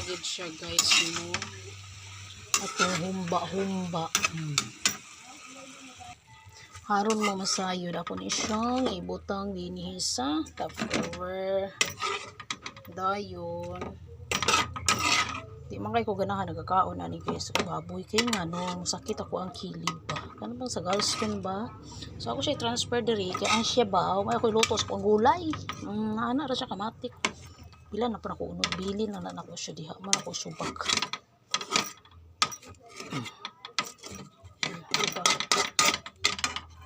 gid siya guys, no. Ato humba-humba. Haron mo masayod ako ni siyang ibutang dinhi sa Tupperware. Dayon. Di man kay ko ganahan nagkakaon ani guys. Baboy kay nga no, sakit ako ang kilid ba. Kano bang sa gallstone ba? So ako siya transfer diri kay ang siya ba, may ako lutos ko ang gulay. Ana ra siya kamatik. Pila na pa ako unod bilin na nako siya diha man ako subak.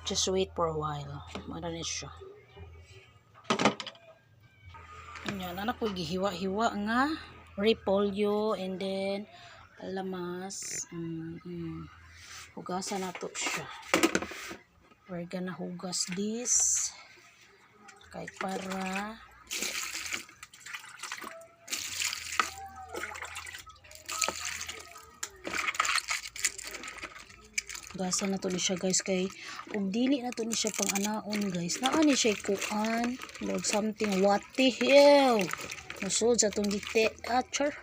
Just wait for a while. Madanis siya. Yan, anak ko gihiwa-hiwa nga repolyo and then lamas. Hugasan na to siya. We're gonna hugas this kay para hugasan na to ni siya guys kay ug dili na to ni siya pang anaon guys. Naa ni siya kuan log something wati ew. Musod sa tong gite. Char.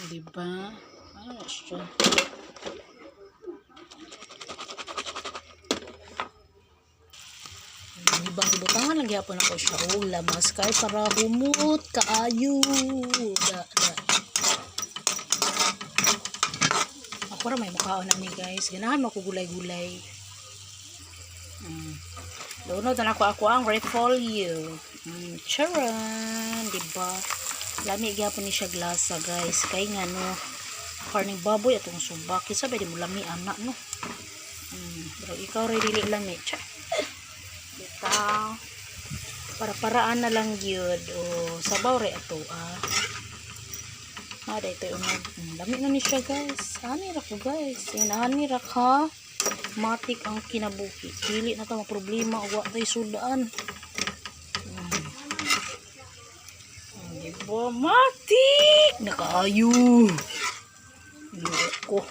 Diba? Ano siya? Diba, ibutangan lang yapon ako siya. Lamas kay para humot kaayo. Ako ra may mukhaon na ni guys. Ganahan mo ko gulay-gulay. Doon na ako ang repolyo. Charan, diba? Lami gyapon ni siya glasa guys. Kay nga no, karning baboy atong subak. Kisa ba di mo lami anak no? Pero ikaw rin dili lami. Cha. Bitaw. Para-paraan na lang gyud. Sabaw re ato Ada ito yung dami na ni siya guys. Ani ra ko guys. Ani ra ka. Matik ang kinabuhi. Dili na ta problema og wa tay sudaan. Diba matik nakaayo. Loko.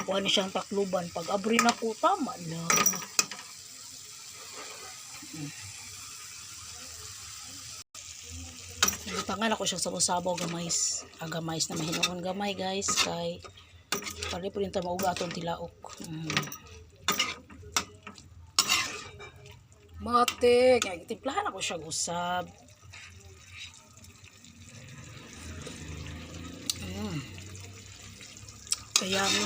Ako ani siyang takluban pag abri na ko tama na. Butangan ako siya sabaw-sabaw gamais. Gamais na mahinoon gamay guys kay pali po rin ta mauga atong tilaok. Matik, timplahan ako siya usab. Kayami.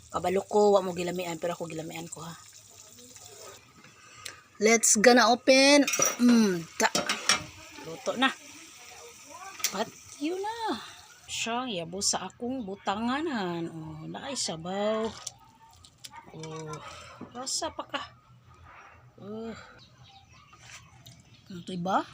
Kabalo ko, wa mo gilamian pero ako gilamian ko ha. Let's gonna open. Luto na. Patyo na. Siya yabo sa akong butanganan. Naay sabaw. Rasa pa ka. Ito ba?